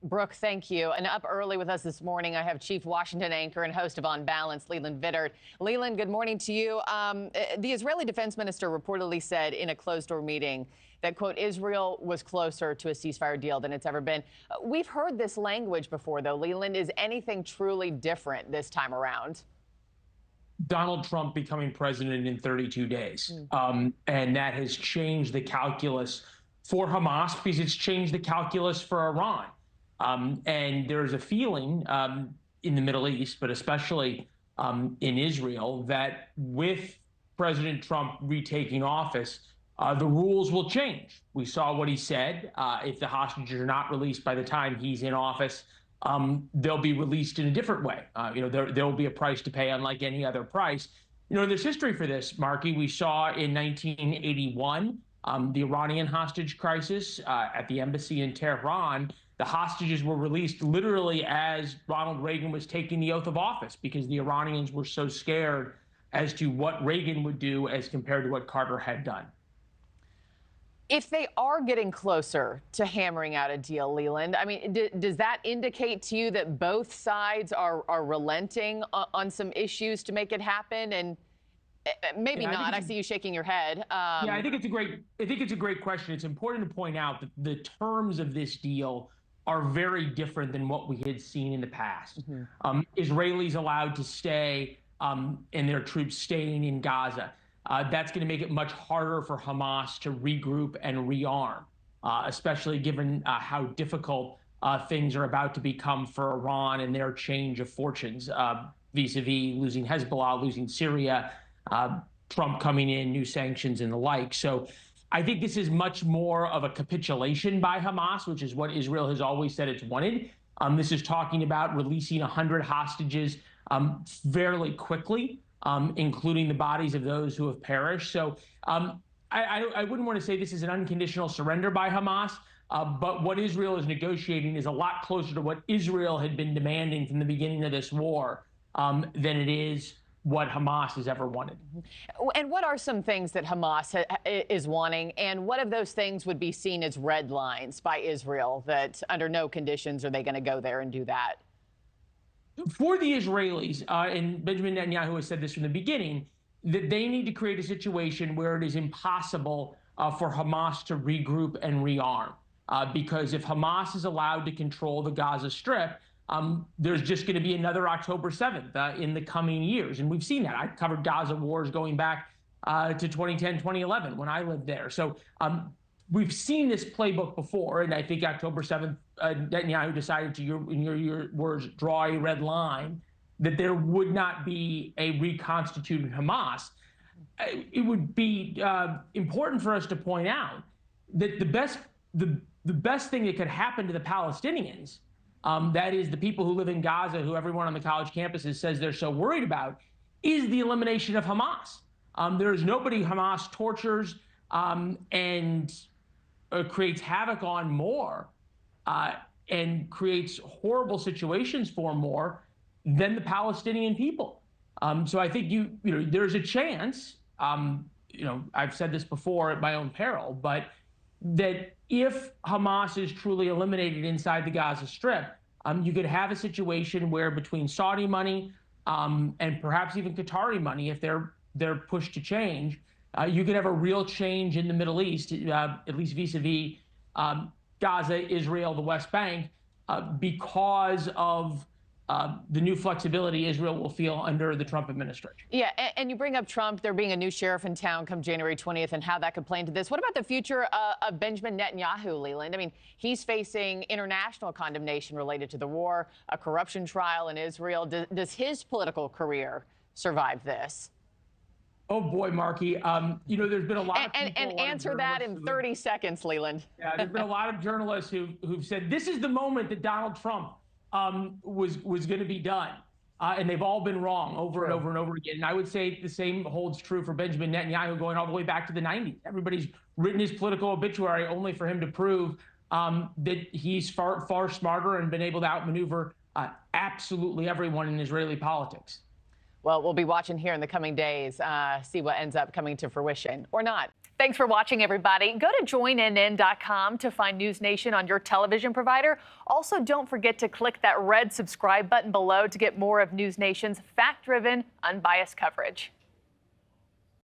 Brooke, thank you. And up early with us this morning, I have Chief Washington anchor and host of Unbalanced, Leland Vittert. Leland, good morning to you. The Israeli defense minister reportedly said in a closed-door meeting that, quote, Israel was closer to a ceasefire deal than it's ever been. We've heard this language before, though. Leland, is anything truly different this time around? Donald Trump becoming president in 32 days. And that has changed the calculus for Hamas because it's changed the calculus for Iran. And there's a feeling in the Middle East, but especially in Israel, that with President Trump retaking office, the rules will change. We saw what he said. If the hostages are not released by the time he's in office, they'll be released in a different way. There will be a price to pay unlike any other price. There's history for this, Markie. We saw in 1981, the Iranian hostage crisis at the embassy in Tehran. The hostages were released literally as Ronald Reagan was taking the oath of office because the Iranians were so scared as to what Reagan would do as compared to what Carter had done. If they are getting closer to hammering out a deal, Leland, I mean, does that indicate to you that both sides are relenting on some issues to make it happen? And maybe not. I see you shaking your head. Yeah, I think it's a great question. It's important to point out that the terms of this deal are very different than what we had seen in the past. Israelis allowed to stay and their troops staying in Gaza. That's going to make it much harder for Hamas to regroup and rearm, especially given how difficult things are about to become for Iran and their change of fortunes vis-a-vis losing Hezbollah, losing Syria, Trump coming in, new sanctions and the like. So I think this is much more of a capitulation by Hamas, which is what Israel has always said it's wanted. This is talking about releasing 100 hostages fairly quickly, including the bodies of those who have perished. So I wouldn't want to say this is an unconditional surrender by Hamas, but what Israel is negotiating is a lot closer to what Israel had been demanding from the beginning of this war than it is what Hamas has ever wanted. And what are some things that Hamas is wanting, and what of those things would be seen as red lines by Israel that under no conditions are they going to go there and do that? For the Israelis, and Benjamin Netanyahu has said this from the beginning, that they need to create a situation where it is impossible for Hamas to regroup and rearm. Because if Hamas is allowed to control the Gaza Strip, there's just going to be another October 7th in the coming years. And we've seen that. I covered Gaza wars going back to 2010, 2011 when I lived there. So we've seen this playbook before. And I think October 7th, Netanyahu decided to, in your words, draw a red line, that there would not be a reconstituted Hamas. It would be important for us to point out that the best thing that could happen to the Palestinians, that is the people who live in Gaza, who everyone on the college campuses says they're so worried about, is the elimination of Hamas. There is nobody Hamas tortures and creates havoc on more and creates horrible situations for more than the Palestinian people. So I think there's a chance, I've said this before at my own peril, but that if Hamas is truly eliminated inside the Gaza Strip, you could have a situation where between Saudi money and perhaps even Qatari money, if they're pushed to change, you could have a real change in the Middle East, at least vis-a-vis Gaza, Israel, the West Bank, because of the new flexibility Israel will feel under the Trump administration. Yeah, and you bring up Trump, there being a new sheriff in town come January 20th, and how that could play into this. What about the future of Benjamin Netanyahu, Leland? I mean, he's facing international condemnation related to the war, a corruption trial in Israel. Does his political career survive this? Oh, boy, Markie. There's been a lot of people... And answer that in 30 seconds, Leland. Yeah, there's been a lot of journalists who've said this is the moment that Donald Trump was going to be done. And they've all been wrong over and over and over again. And I would say the same holds true for Benjamin Netanyahu going all the way back to the 90s. Everybody's written his political obituary only for him to prove that he's far smarter and been able to outmaneuver absolutely everyone in Israeli politics. Well, we'll be watching here in the coming days, see what ends up coming to fruition or not. Thanks for watching, everybody. Go to joinnn.com to find NewsNation on your television provider. Also, don't forget to click that red subscribe button below to get more of NewsNation's fact-driven, unbiased coverage.